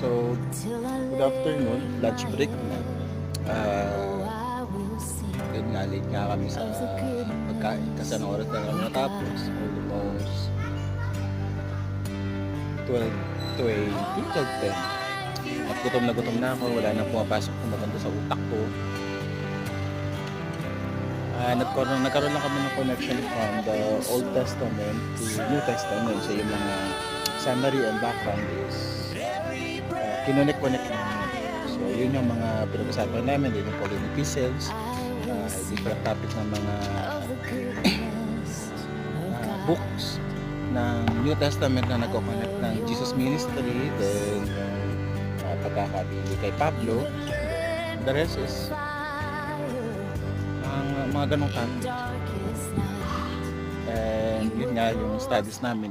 So, good afternoon, lunch break na. Yun nga, late nga kami sa pagkain kasi anong oras na kami natapos. Almost 12:20, 12:10. At gutom na ako, wala nang pumapasok na maganda sa utak ko. Nagkaroon lang kami ng connection from the Old Testament to New Testament. So yung mga summary and background is kinonect namin. So yun yung mga pinag-usapan namin, din yung Pauline epistles, different topic ng mga books ng New Testament na nagko-connect ng Jesus ministry, then pagkakabili kay Pablo. The rest is mga ganong topic. And yun nga, yung studies namin is